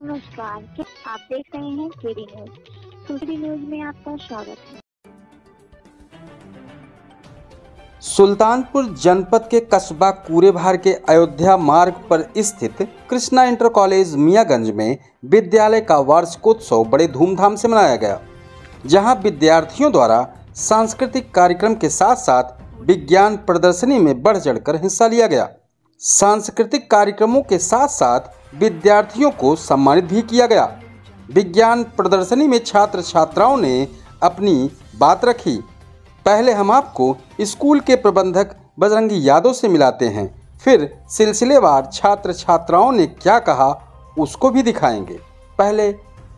नमस्कार, आप देख रहे हैं केडी न्यूज। केडी न्यूज में आपका स्वागत है। सुल्तानपुर जनपद के कस्बा कूरेभार के अयोध्या मार्ग पर स्थित कृष्णा इंटर कॉलेज मियागंज में विद्यालय का वार्षिकोत्सव बड़े धूमधाम से मनाया गया, जहां विद्यार्थियों द्वारा सांस्कृतिक कार्यक्रम के साथ साथ विज्ञान प्रदर्शनी में बढ़ चढ़कर हिस्सा लिया गया। सांस्कृतिक कार्यक्रमों के साथ साथ विद्यार्थियों को सम्मानित भी किया गया। विज्ञान प्रदर्शनी में छात्र छात्राओं ने अपनी बात रखी। पहले हम आपको स्कूल के प्रबंधक बजरंगी यादव से मिलाते हैं, फिर सिलसिलेवार छात्र छात्राओं ने क्या कहा उसको भी दिखाएंगे। पहले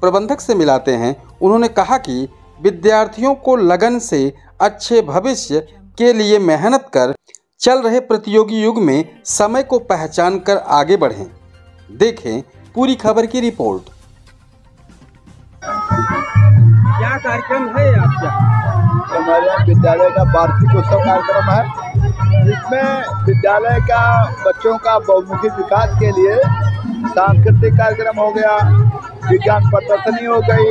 प्रबंधक से मिलाते हैं। उन्होंने कहा कि विद्यार्थियों को लगन से अच्छे भविष्य के लिए मेहनत कर चल रहे प्रतियोगी युग में समय को पहचान कर आगे बढ़ें। देखें पूरी खबर की रिपोर्ट। क्या कार्यक्रम है आपका? हमारे विद्यालय का वार्षिक उत्सव कार्यक्रम है, जिसमें विद्यालय का बच्चों का बहुमुखी विकास के लिए सांस्कृतिक कार्यक्रम हो गया, विज्ञान प्रदर्शनी हो गई,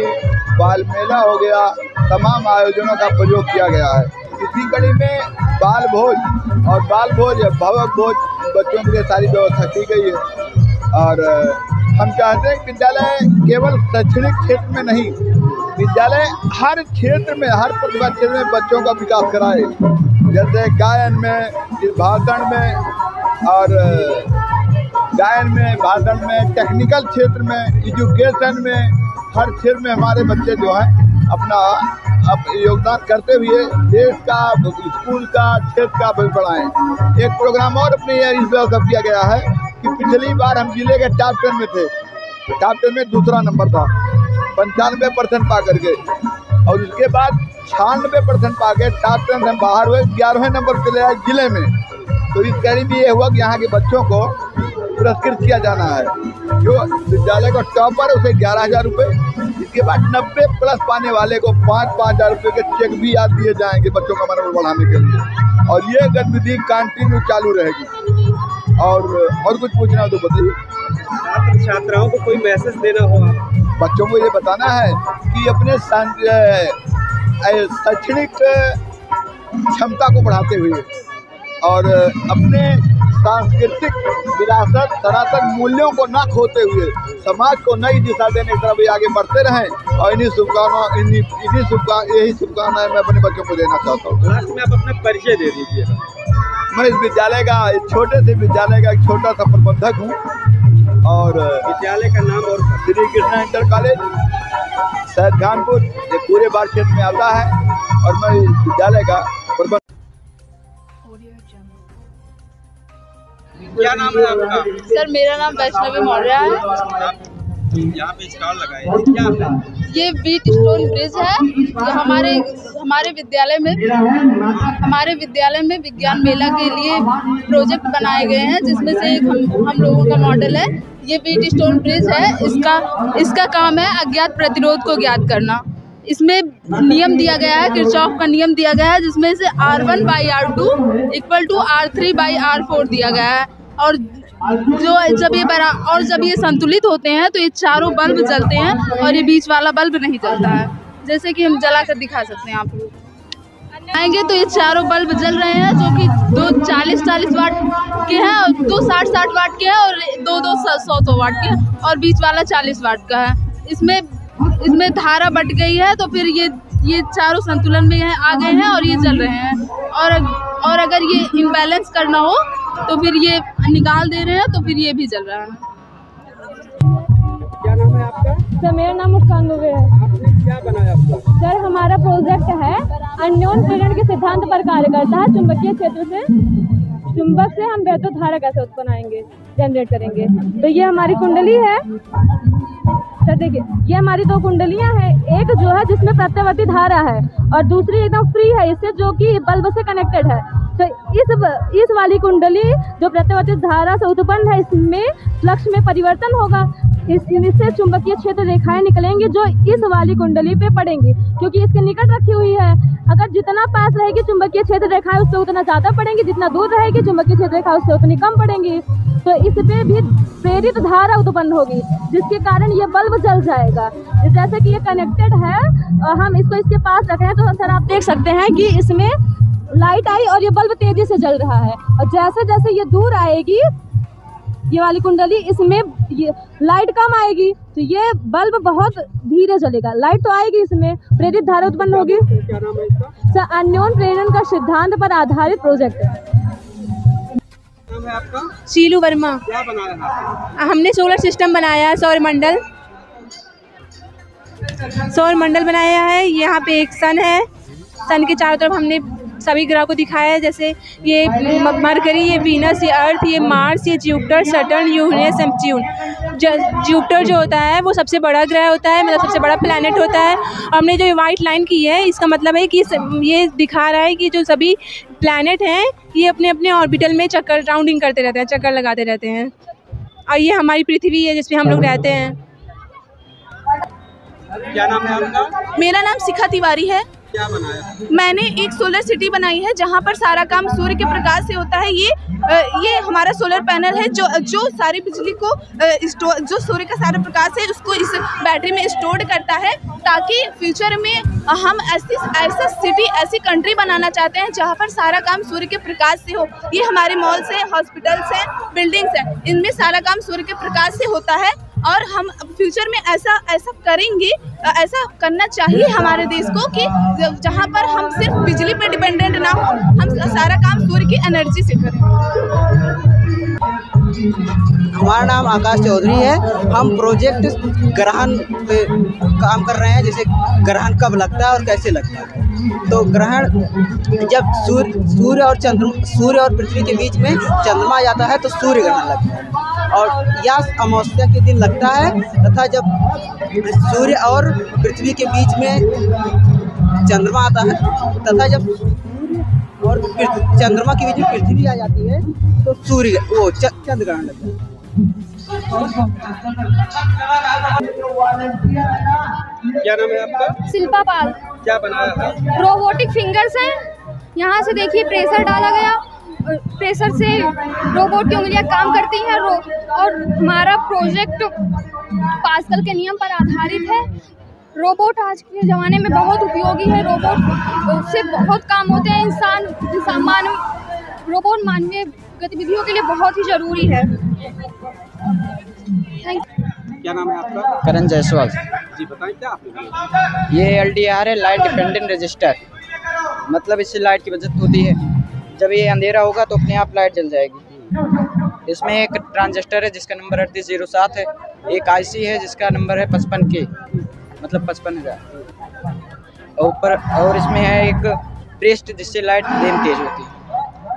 बाल मेला हो गया, तमाम आयोजनों का प्रयोग किया गया है। इसी कड़ी में बाल भोज भावक भोज बच्चों के लिए सारी व्यवस्था की गई है। और हम चाहते हैं कि विद्यालय केवल शैक्षणिक क्षेत्र में नहीं, विद्यालय हर क्षेत्र में, हर प्रतिभा क्षेत्र में बच्चों का विकास कराए। जैसे गायन में, भाषण में और भाषण में, टेक्निकल क्षेत्र में, एजुकेशन में, हर क्षेत्र में हमारे बच्चे जो हैं अपना योगदान करते हुए देश का, स्कूल का, क्षेत्र का बढ़ाएं। एक प्रोग्राम और अपने इस व्यवस्था किया गया है कि पिछली बार हम जिले के टॉप 10 में थे, टॉप 10 में दूसरा नंबर था 95% पा करके, और उसके बाद 96% पा के टॉप 10 हम बाहर हुए, 11वें नंबर पे ले आए जिले में। तो इस कड़ी में ये हुआ कि यहाँ के बच्चों को पुरस्कृत किया जाना है। जो विद्यालय का टॉपर उसे 11,000 रुपये, इसके बाद 90+ पाने वाले को 5,000 रुपये के चेक भी याद दिए जाएंगे बच्चों का मनोबल बढ़ाने के लिए। और ये गतिविधि कंटिन्यू चालू रहेगी। और कुछ पूछना हो तो बताइए। छात्र छात्राओं को कोई मैसेज देना हो आप? बच्चों को ये बताना है कि अपने शैक्षणिक क्षमता को बढ़ाते हुए और अपने सांस्कृतिक विरासत, सनातन मूल्यों को न खोते हुए समाज को नई दिशा देने की तरफ आगे बढ़ते रहें। और यही शुभकामनाएं मैं अपने बच्चों को देना चाहता हूँ। लास्ट में आप अपना परिचय दे दीजिए। मैं इस विद्यालय का, छोटे से विद्यालय का एक छोटा सा प्रबंधक हूँ। और विद्यालय का नाम और श्री कृष्णा इंटर कॉलेज सैदखानपुर ये पूरे बार क्षेत्र में आता है, और मैं इस विद्यालय का प्रबंधक। क्या नाम है आपका? सर, मेरा नाम वैष्णवी मौर्य है। यहाँ पे स्टॉल लगाए हैं, क्या है? ये बीट स्टोन ब्रिज है। जो हमारे विद्यालय में विज्ञान मेला के लिए प्रोजेक्ट बनाए गए हैं, जिसमें से एक हम लोगों का मॉडल है। ये बीट स्टोन ब्रिज है। इसका काम है अज्ञात प्रतिरोध को ज्ञात करना। इसमें नियम दिया गया है, किरचॉफ का नियम दिया गया है, जिसमें से R1/R2 = R3/R4 दिया गया है। और जब ये संतुलित होते हैं तो ये चारों बल्ब जलते हैं और ये बीच वाला बल्ब नहीं जलता है। जैसे कि हम जला कर दिखा सकते हैं। आप लोग आएंगे तो ये चारों बल्ब जल रहे हैं, जो कि 2 40 वाट के हैं और 2 60 वाट के हैं और 2 100 वाट के हैं, और बीच वाला 40 वाट का है। इसमें धारा बट गई है, तो फिर ये चारों संतुलन में आ गए हैं और ये जल रहे हैं। और अगर ये इम्बैलेंस करना हो तो फिर ये निकाल दे रहे हैं, तो फिर ये भी जल रहा है। क्या नाम है आपका? सर, मेरा नाम मुस्कान दुबे है। आपने क्या बनाया आपको? सर, हमारा प्रोजेक्ट है अन्योन प्रेरण के सिद्धांत पर कार्य करता है। चुंबकीय क्षेत्र से, चुंबक से हम वैद्युत धारा कैसे उत्पन्न जनरेट करेंगे। तो ये हमारी कुंडली है। सर देखिए, ये हमारी 2 कुंडलियां हैं। एक जो है जिसमें प्रत्यावर्ती धारा है और दूसरी एकदम फ्री है इससे, जो कि बल्ब से कनेक्टेड है। तो इस वाली कुंडली जो प्रत्यावर्ती धारा से उत्पन्न है, इसमें फ्लक्स में परिवर्तन होगा। इसमें से चुंबकीय क्षेत्र रेखाएं निकलेंगी जो इस वाली कुंडली पे पड़ेंगी, क्योंकि इसके निकट रखी हुई है। अगर जितना पास रहेगी चुंबकीय क्षेत्र रेखाएं उससे उतना ज़्यादा पड़ेंगी, जितना दूर रहेगी चुंबकीय क्षेत्र रेखा उससे उतनी कम पड़ेंगी। तो इस पे भी प्रेरित धारा उत्पन्न होगी, जिसके कारण ये बल्ब जल जाएगा। जैसे कि ये कनेक्टेड है, हम इसको इसके पास रखे हैं, तो सर आप देख सकते हैं कि इसमें लाइट आई और ये बल्ब तेजी से जल रहा है। और जैसे जैसे ये दूर आएगी ये वाली कुंडली, इसमें ये लाइट कम आएगी, तो ये बल्ब बहुत धीरे जलेगा। लाइट तो आएगी, इसमें प्रेरित धारा उत्पन्न होगी। क्या नाम है इसका? सर अन्योन प्रेरण का सिद्धांत पर आधारित प्रोजेक्ट है। नाम है आपका? शीलू वर्मा। क्या बनाया है आपने? हमने सोलर सिस्टम बनाया है, सौर मंडल बनाया है। यहाँ पे एक सन है, सन के चारों तरफ हमने सभी ग्रह को दिखाया है, जैसे ये मरकरी, ये वीनस, ये अर्थ, ये मार्स, ये Jupiter, Saturn, Uranus, Neptune. Jupiter जो होता है वो सबसे बड़ा ग्रह होता है, मतलब सबसे बड़ा प्लैनेट होता है। हमने जो वाइट लाइन की है, इसका मतलब है कि ये दिखा रहा है कि जो सभी प्लैनेट हैं ये अपने अपने ऑर्बिटल में चक्कर राउंडिंग करते रहते हैं, चक्कर लगाते रहते हैं। और ये हमारी पृथ्वी है जिसमें हम लोग रहते हैं। क्या नाम है आपका? मेरा नाम शिखा तिवारी है। क्या बनाया? मैंने एक सोलर सिटी बनाई है जहाँ पर सारा काम सूर्य के प्रकाश से होता है। ये हमारा सोलर पैनल है जो सारी बिजली को जो सूर्य का सारा प्रकाश है उसको इस बैटरी में स्टोर करता है, ताकि फ्यूचर में हम ऐसा सिटी, ऐसी कंट्री बनाना चाहते हैं जहाँ पर सारा काम सूर्य के प्रकाश से हो। ये हमारे मॉल्स हैं, हॉस्पिटल्स हैं, बिल्डिंग्स हैं, इनमें सारा काम सूर्य के प्रकाश से होता है। और हम फ्यूचर में ऐसा करेंगे, ऐसा करना चाहिए हमारे देश को कि जहाँ पर हम सिर्फ बिजली पे डिपेंडेंट ना हो, हम सारा काम सूर्य की एनर्जी से करें। हमारा नाम आकाश चौधरी है। हम प्रोजेक्ट ग्रहण पे काम कर रहे हैं, जैसे ग्रहण कब लगता है और कैसे लगता है। तो ग्रहण जब सूर्य और पृथ्वी के बीच में चंद्रमा आ जाता है तो सूर्य ग्रहण लगता है, और यह अमावस्या के दिन लगता है। तथा जब सूर्य और पृथ्वी के बीच में चंद्रमा आता है, तथा जब और चंद्रमा के बीच में पृथ्वी आ जाती है तो चंद्र ग्रहण लगता है। क्या नाम है आपका? शिल्पा पाल। क्या बनाया है? रोबोटिक फिंगर्स हैं, यहाँ से देखिए प्रेशर डाला गया, प्रेशर से रोबोट की उंगलियां काम करती हैं। और हमारा प्रोजेक्ट पास्कल के नियम पर आधारित है। रोबोट आज के ज़माने में बहुत उपयोगी है, रोबोट से बहुत काम होते हैं। रोबोट मानवीय गतिविधियों के लिए बहुत ही ज़रूरी है। क्या नाम है आपका? करण जायसवाल। जी बताएं, क्या आपने बनाया? ये LDR है, लाइट डिपेंडेंट रजिस्टर। मतलब इससे लाइट की बचत होती है। जब ये अंधेरा होगा तो अपने आप लाइट जल जाएगी। इसमें एक ट्रांजिस्टर है जिसका नंबर 3807 है, एक IC है जिसका नंबर है 55K, मतलब 55,000 ऊपर। और इसमें है एक ब्रेस्ट जिससे लाइट धीमी तेज होती है।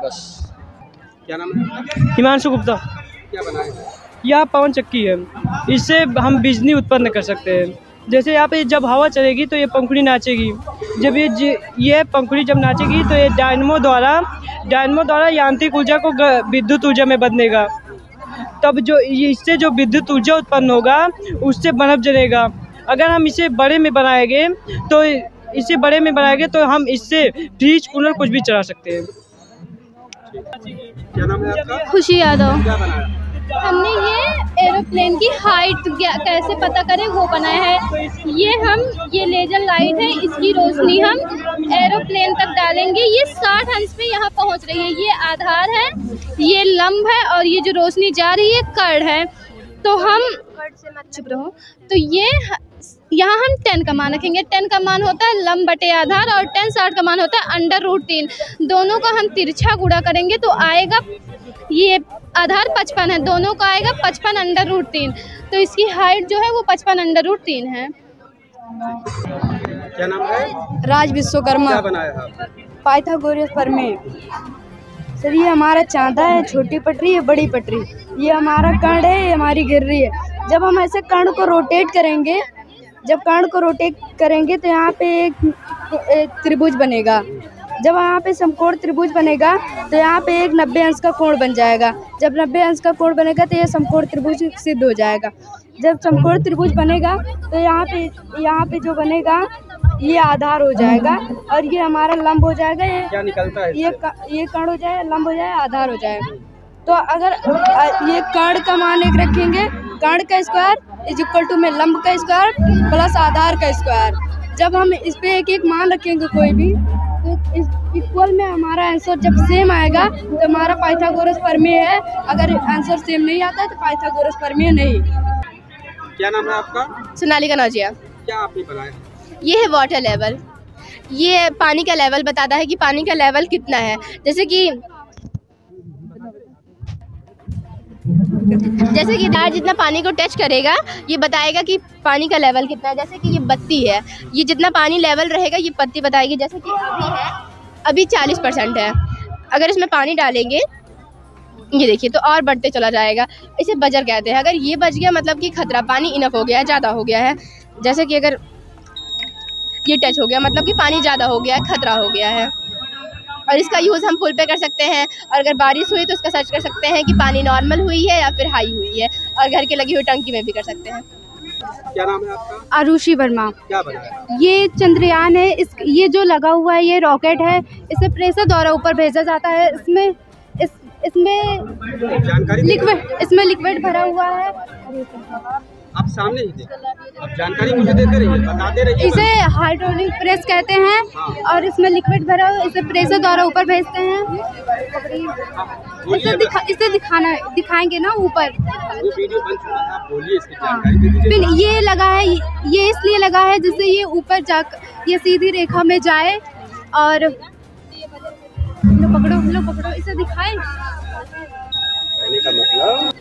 बस। क्या नाम है? हिमांशु गुप्ता। क्या बनाया है? यह पवन चक्की है, इससे हम बिजली उत्पन्न कर सकते हैं। जैसे यहाँ पे जब हवा चलेगी तो ये पंखुड़ी नाचेगी। जब ये पंखुड़ी जब नाचेगी तो ये डायनमो द्वारा यांत्रिक ऊर्जा को विद्युत ऊर्जा में बदलेगा। तब इससे जो विद्युत ऊर्जा उत्पन्न होगा उससे बल्ब जलेगा। अगर हम इसे बड़े में बनाएंगे तो हम इससे फ्रिज, कूलर कुछ भी चला सकते हैं। क्या नाम है आपका? खुशी यादव। क्या बनाया? हमने ये एरोप्लेन की हाइट कैसे पता करें वो बनाया है। ये लेजर लाइट है, इसकी रोशनी हम एरोप्लेन तक डालेंगे। ये 60 अंश पे यहाँ पहुँच रही है। ये आधार है, ये लंब है, और ये जो रोशनी जा रही है कर्ण है। तो हम चुप रहो। तो ये यहाँ हम 10 का मान रखेंगे। 10 का मान होता है लंब बटे आधार, और 10 60 का मान होता है √3। दोनों का हम तिरछा गुणा करेंगे तो आएगा, ये आधार 55 है, दोनों का आएगा 55 √3। तो इसकी हाइट जो है वो 55 √3 है। क्या नाम है? राज विश्वकर्मा। क्या बनाया है? पाइथागोरस प्रमेय। सर ये हमारा चांदा है, छोटी पटरी है, बड़ी पटरी। ये हमारा कर्ण है, ये हमारी गिर्री है। जब हम ऐसे कर्ण को रोटेट करेंगे तो यहाँ पे एक त्रिभुज बनेगा। जब यहाँ पे समकोण त्रिभुज बनेगा तो यहाँ पे एक 90 अंश का कोण बन जाएगा। जब 90 अंश का कोण बनेगा तो ये समकोण त्रिभुज सिद्ध हो जाएगा। जब चमकोर त्रिभुज बनेगा तो यहाँ पे जो बनेगा ये आधार हो जाएगा और ये हमारा लंब हो जाएगा। ये क्या निकलता है? ये कर्ण हो जाए, लंब हो जाए, आधार हो जाए। तो अगर ये कर्ण का मान एक रखेंगे, कर्ण का स्क्वायर इज इक्वल टू में लंब का स्क्वायर प्लस आधार का स्क्वायर। जब हम इस पे एक एक मान रखेंगे कोई भी, तो इस इक्वल में हमारा आंसर जब सेम आएगा तो हमारा पाइथागोरस प्रमेय है। अगर आंसर सेम नहीं आता है तो पाइथागोरस प्रमेय नहीं। क्या नाम है आपका? सोनाली कनौजिया। क्या आपने बनाया? ये है वाटर लेवल। ये पानी का लेवल बताता है कि पानी का लेवल कितना है। जैसे कि जितना पानी को टच करेगा ये बताएगा कि पानी का लेवल कितना है। जैसे कि ये बत्ती है, ये जितना पानी लेवल रहेगा ये बत्ती बताएगी। जैसे कि अभी 40% है, अगर इसमें पानी डालेंगे ये देखिए तो और बढ़ते चला जाएगा। इसे बजर कहते हैं। अगर ये बज गया मतलब कि खतरा, पानी इनफ हो गया है, ज़्यादा हो गया है। जैसे कि अगर ये टच हो गया मतलब कि पानी ज़्यादा हो गया है, खतरा हो गया है। और इसका यूज़ हम पुल पे कर सकते हैं, और अगर बारिश हुई तो उसका सर्च कर सकते हैं कि पानी नॉर्मल हुई है या फिर हाई हुई है, और घर के लगी हुई टंकी में भी कर सकते हैं। क्या नाम है आपका? आरुषि वर्मा। क्या बनाया? ये चंद्रयान है। ये जो लगा हुआ है ये रॉकेट है। इसे प्रेशर द्वारा ऊपर भेजा जाता है। इसमें लिक्विड भरा हुआ है। आप सामने ही थे, अब जानकारी मुझे देते रहिए, बताते रहिए। इसे हाइड्रोलिक प्रेस कहते हैं और इसमें लिक्विड भरा हुआ, इसे प्रेशर द्वारा ऊपर भेजते हैं। इसे दिखाएंगे ना ऊपर। वो वीडियो बन चुका है, आप बोलिए इसकी जानकारी दे दीजिए। फिर ये लगा है, ये इसलिए लगा है जिससे ये ऊपर जाकर ये सीधी रेखा में जाए। और लो पकड़ो इसे दिखाएं। कहने का मतलब,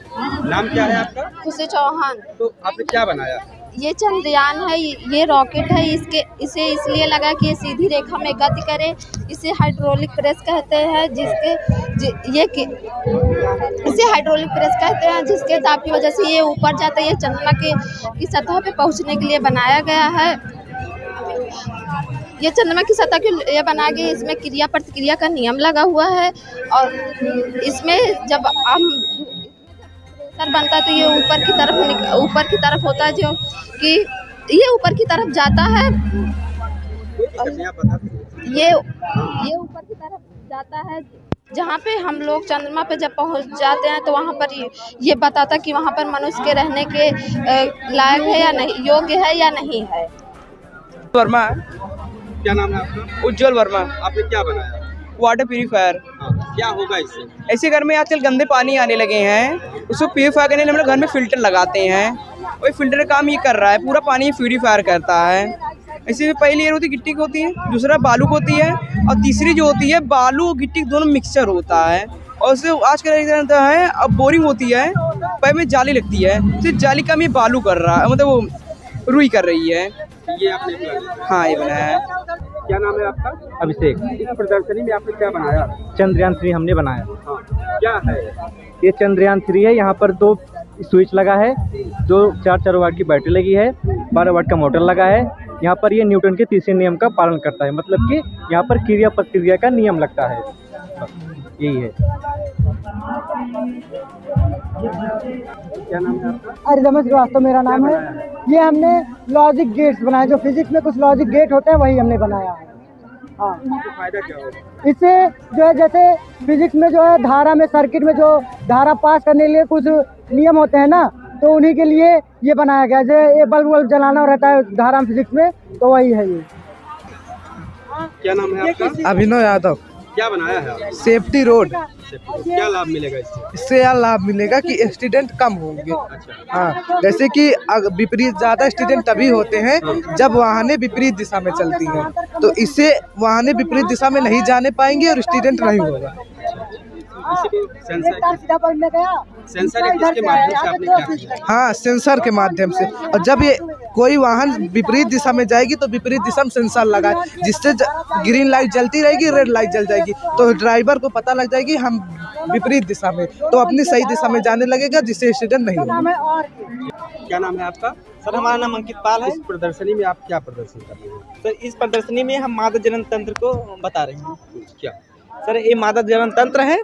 नाम क्या है आपका? खुशी चौहान। तो आपने क्या बनाया? ये चंद्रयान है, ये रॉकेट है। इसे इसलिए लगा कि ये सीधी रेखा में गति करे। इसे हाइड्रोलिक प्रेस कहते हैं, इसे हाइड्रोलिक प्रेस कहते हैं, जिसके दाब की वजह से ये ऊपर जाता है। ये चंद्रमा की सतह पे पहुंचने के लिए बनाया गया है। ये चंद्रमा की सतह के लिए बनाया गया। इसमें क्रिया प्रतिक्रिया का नियम लगा हुआ है, और इसमें जब हम बनता है तो ये ऊपर की तरफ होता है, जो कि ये ऊपर की तरफ जाता है। ये ऊपर की तरफ जाता है, जहाँ पे हम लोग चंद्रमा पे जब पहुँच जाते हैं तो वहाँ पर ये बताता कि वहाँ पर मनुष्य के रहने के लायक है या नहीं, योग्य है या नहीं है। वर्मा। क्या नाम है आपका? उज्जवल वर्मा। आपने क्या बनाया? Water purifier. क्या होगा इससे? ऐसे घर में आजकल गंदे पानी आने लगे हैं, उसको प्यूरीफायर करने के लिए हम लोग घर में फिल्टर लगाते हैं। वही फिल्टर का काम ये कर रहा है, पूरा पानी प्यूरीफायर करता है। ऐसे पहली लेयर होती है गिट्टी की होती है, दूसरा बालू की होती है, और तीसरी जो होती है बालू गिट्टी दोनों मिक्सचर होता है। और उससे आजकल है अब बोरिंग होती है, पैर में जाली लगती है, सिर्फ जाली का ये बालू कर रहा है, मतलब वो रुई कर रही है। ये आपने बनाया? हाँ, ये बनाया है। क्या नाम है आपका? अभिषेक। इस प्रदर्शनी में आपने क्या बनाया? चंद्रयान 3 हमने बनाया। हाँ, क्या है ये? चंद्रयान 3 है। यहाँ पर 2 स्विच लगा है, 4 वाट की बैटरी लगी है, 12 वाट का मोटर लगा है। यहाँ पर ये न्यूटन के तीसरे नियम का पालन करता है, मतलब कि यहाँ पर क्रिया प्रतिक्रिया का नियम लगता है। यही है। क्या नाम है आपका? अरिदम श्रीवास्तव मेरा नाम है। ये हमने लॉजिक गेट्स बनाए, जो फिजिक्स में कुछ लॉजिक गेट होते हैं वही हमने बनाया है। हाँ, फायदा क्या होगा इससे? जो है जैसे फिजिक्स में जो है धारा में, सर्किट में जो धारा पास करने के लिए कुछ नियम होते हैं ना, तो उन्हीं के लिए ये बनाया गया। जैसे ये बल्ब जलाना रहता है धारा फिजिक्स में, तो वही है ये। क्या नाम है आपका? अभिनव यादव। क्या बनाया है? Safety road. क्या लाभ मिलेगा इससे? इससे यह लाभ मिलेगा कि स्टूडेंट कम होंगे। हाँ, जैसे कि विपरीत ज़्यादा स्टूडेंट तभी होते हैं जब वाहनें विपरीत दिशा में चलती हैं, तो इससे वाहनें विपरीत दिशा में नहीं जाने पाएंगे और स्टूडेंट नहीं होगा। सेंसर किसके माध्यम से आपने क्या किया? हाँ, सेंसर के माध्यम से। और जब ये कोई वाहन विपरीत दिशा में जाएगी तो विपरीत दिशा में सेंसर लगाए, जिससे ग्रीन लाइट जलती रहेगी, रेड लाइट जल जाएगी, तो ड्राइवर को पता लग जाएगी हम विपरीत दिशा में, तो अपनी सही दिशा में जाने लगेगा, जिससे एक्सीडेंट नहीं होगा। क्या नाम है आपका? सर, हमारा नाम अंकित पाल है। इस प्रदर्शनी में आप क्या प्रदर्शन कर रहे हैं? सर, इस प्रदर्शनी में हम मादा जनन तंत्र को बता रहे हैं। क्या? सर, ये मादा जनन तंत्र है।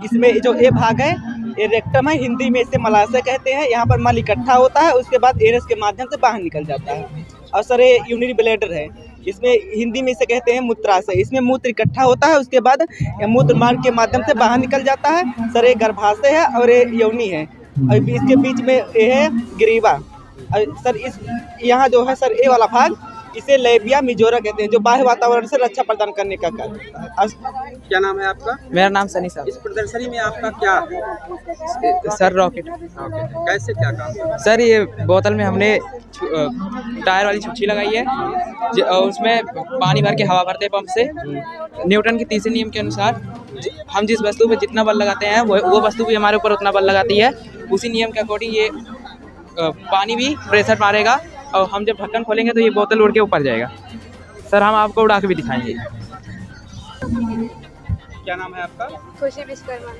इसमें जो ए भाग है ये रेक्टम है, हिंदी में इसे मलाशय कहते हैं। यहाँ पर मल इकट्ठा होता है, उसके बाद एरस के माध्यम से बाहर निकल जाता है। और सर ये यूरिनरी ब्लैडर है, इसमें हिंदी में इसे कहते हैं मूत्राशय। इसमें मूत्र इकट्ठा होता है, उसके बाद मूत्र मार्ग के माध्यम से बाहर निकल जाता है। सर ये गर्भाशय है और ये योनि है, और इसके बीच में ये है ग्रीवा। और सर इस यहाँ जो है सर ये वाला भाग इसे लेबिया मेजोरा कहते हैं, जो बाह्य वातावरण से रक्षा प्रदान करने का कार्य करता है। क्या नाम है आपका? मेरा नाम सनी साहब। इस प्रदर्शनी में आपका क्या है? Sir rocket. कैसे क्या काम? सर ये बोतल में हमने टायर वाली छुच्छी लगाई है, और उसमें पानी भर के हवा भरते हैं पंप से। न्यूटन के तीसरे नियम के अनुसार हम जिस वस्तु पे जितना बल लगाते हैं वो वस्तु भी हमारे ऊपर उतना बल लगाती है। उसी नियम के अकॉर्डिंग ये पानी भी प्रेशर मारेगा, और हम जब ढक्कन खोलेंगे तो ये बोतल उड़ के ऊपर जाएगा। सर हम आपको उड़ा के भी दिखाएंगे। क्या नाम है आपका? खुशी विश्वकर्मा।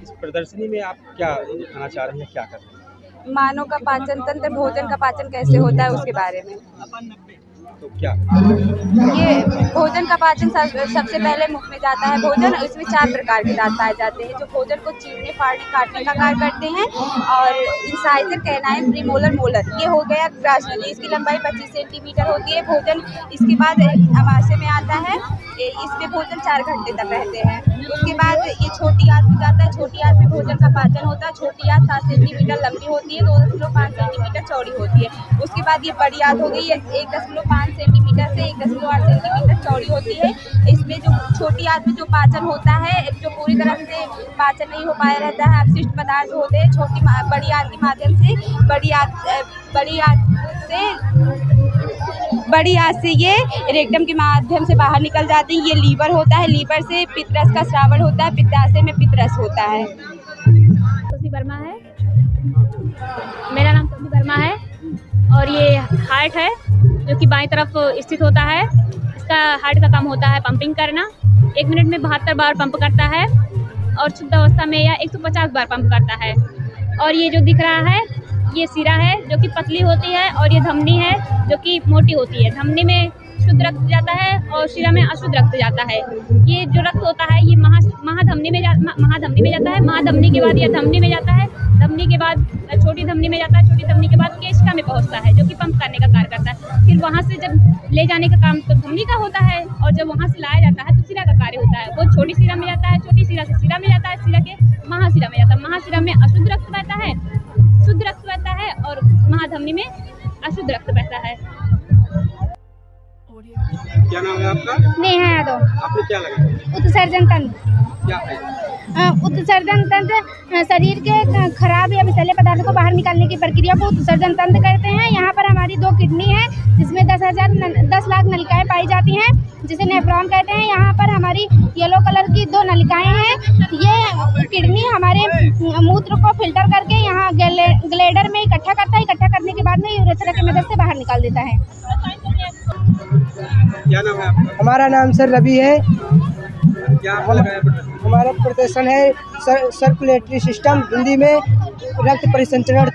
इस प्रदर्शनी में आप क्या दिखाना चाह रहे हैं, क्या कर रहे हैं? मानव का पाचन तंत्र, भोजन का पाचन कैसे होता है उसके बारे में। तो क्या ये भोजन का पाचन सबसे पहले मुख में जाता है भोजन। इसमें 4 प्रकार के दांत पाए जाते हैं जो भोजन को चीरने, फाड़ने, काटने का कार्य करते हैं। और इंसाइजर, कैनाइन, प्रीमोलर, मोलर, ये हो गया ग्रास नली। इसकी लंबाई 25 सेंटीमीटर होती है। भोजन इसके बाद अमाशय में आता है, इसमें भोजन 4 घंटे तक रहते हैं। उसके बाद ये छोटी आंत में जाता है। छोटी आंत में भोजन का पाचन होता है। छोटी आंत 7 सेंटीमीटर लंबी होती है, 2.5 सेंटीमीटर चौड़ी होती है। उसके बाद ये बड़ी आंत हो गई, 1.5 सेंटीमीटर से 1.8 सेंटीमीटर चौड़ी होती है। इसमें जो छोटी आंत में जो पाचन होता है, जो पूरी तरह से पाचन नहीं हो पाया रहता है, अपशिष्ट पदार्थ होते हैं बड़ी आंत के माध्यम से बड़ी आंत से ये रेक्टम के माध्यम से बाहर निकल जाती है। ये लीवर होता है, लीवर से पित्तरस का स्रावण होता है, पित्ताशय में पित्तरस होता है। खुशी वर्मा है, मेरा नाम खुशी वर्मा है, और ये हार्ट है जो कि बाईं तरफ स्थित होता है। इसका हार्ट का काम होता है पंपिंग करना। 1 मिनट में 72 बार पंप करता है, और शुद्ध अवस्था में या 150 बार पंप करता है। और ये जो दिख रहा है ये सिरा है जो कि पतली होती है, और ये धमनी है जो कि मोटी होती है। धमनी में शुद्ध रक्त जाता है और शिरा में अशुद्ध रक्त जाता है। ये जो रक्त होता है ये महाधमनी में जाता है। महाधमनी के बाद ये धमनी में जाता है। धमनी के बाद छोटी धमनी में जाता है। छोटी धमनी के बाद केशिका में पहुंचता है जो कि पंप करने का कार्य करता है। फिर वहाँ से जब ले जाने का काम तो धमनी का होता है, और जब वहाँ से लाया जाता है तो शिरा का कार्य होता है। वो छोटी शिरा में जाता है, छोटी शिरा से शिरा में जाता है, शिरा के महाशिरा में जाता है। महाशिरा में अशुद्ध रक्त बहता है, शुद्ध रक्त बहता है, और महाधमनी में अशुद्ध रक्त बहता है। क्या नाम है आपका? नेहा यादव। आपने क्या लगा? उत्सर्जन तंत्र। क्या है? उत्सर्जन तंत्र शरीर के खराब या विषैले पदार्थों को बाहर निकालने की प्रक्रिया को उत्सर्जन तंत्र कहते हैं। यहाँ पर हमारी 2 किडनी है जिसमें 10 लाख नलिकाएं पाई जाती हैं, जिसे नेफ्रॉन कहते हैं। यहाँ पर हमारी येलो कलर की 2 नलिकाएं हैं। ये किडनी हमारे मूत्र को फिल्टर करके यहाँ ग्लेडर में इकट्ठा करता है। इकट्ठा करने के बाद में यूरेथ्रा की मदद से बाहर निकाल देता है। क्या नाम है आपका? हमारा नाम सर रवि है। क्या हमारा प्रदर्शन है सर्कुलेटरी सिस्टम, हिंदी में रक्त परिसंचरण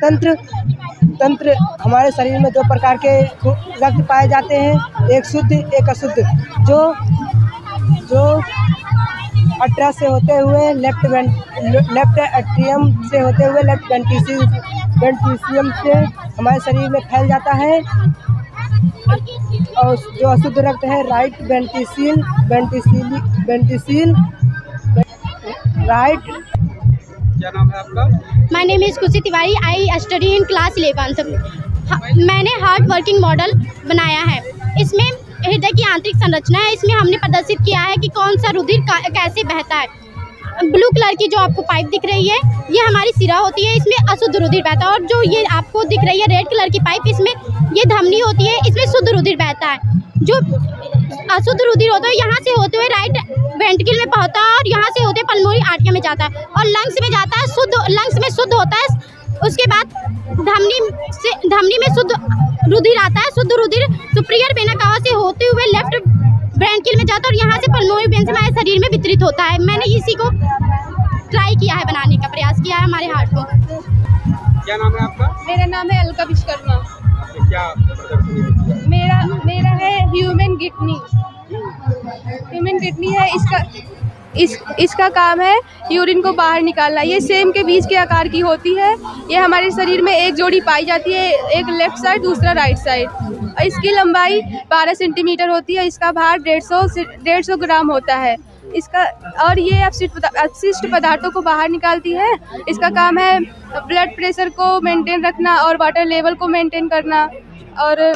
तंत्र। हमारे शरीर में 2 प्रकार के रक्त पाए जाते हैं, एक शुद्ध एक अशुद्ध। जो अट्रा से होते हुए लेफ्ट एट्रियम से होते हुए लेफ्ट वेंट्रिशियम से हमारे शरीर में फैल जाता है, और जो अशुद्ध रक्त है राइट वेंट्रिसिल राइट। क्या नाम है आपका? माय नेम इज खुशी Tiwari. I study in class 11th। मैंने हार्ट वर्किंग मॉडल बनाया है। इसमें हृदय की आंतरिक संरचना है। इसमें हमने प्रदर्शित किया है कि कौन सा रुधिर कैसे बहता है। ब्लू कलर की जो आपको पाइप दिख रही है ये हमारी सिरा होती है, इसमें अशुद्ध रुधिर बहता है। और जो ये आपको दिख रही है रेड कलर की पाइप, इसमें ये धमनी होती है, इसमें शुद्ध रुधिर बहता है। जो अशुद्ध रुधिर होता है यहाँ से होते हुए राइट वेंट्रिकल में पहुँचता है, और यहाँ से होते पल्मोनरी आर्टरी में जाता है, और लंग्स में जाता है। लंग्स में शुद्ध होता है। उसके बाद धमनी में शुद्ध रुधिर आता है। शुद्ध रुधिर सुपीरियर वेना कावा से होते हुए लेफ्ट ब्रेनकिल में जाता है, और यहाँ से पल्मोनरी वेन से हमारे शरीर में वितरित होता है। मैंने इसी को ट्राई किया है, बनाने का प्रयास किया है हमारे हार्ट को। क्या नाम है आपका? मेरा नाम है अलका विश्वकर्मा। क्या मेरा है ह्यूमन किडनी है। इसका काम है यूरिन को बाहर निकालना। ये सेम के बीज के आकार की होती है। ये हमारे शरीर में एक जोड़ी पाई जाती है, एक लेफ़्ट साइड दूसरा राइट साइड। और इसकी लंबाई 12 सेंटीमीटर होती है। इसका भार 150 ग्राम होता है। इसका और ये अपशिष्ट पदार्थों को बाहर निकालती है। इसका काम है ब्लड प्रेशर को मेंटेन रखना और वाटर लेवल को मेंटेन करना और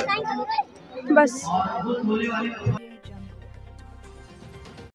बस।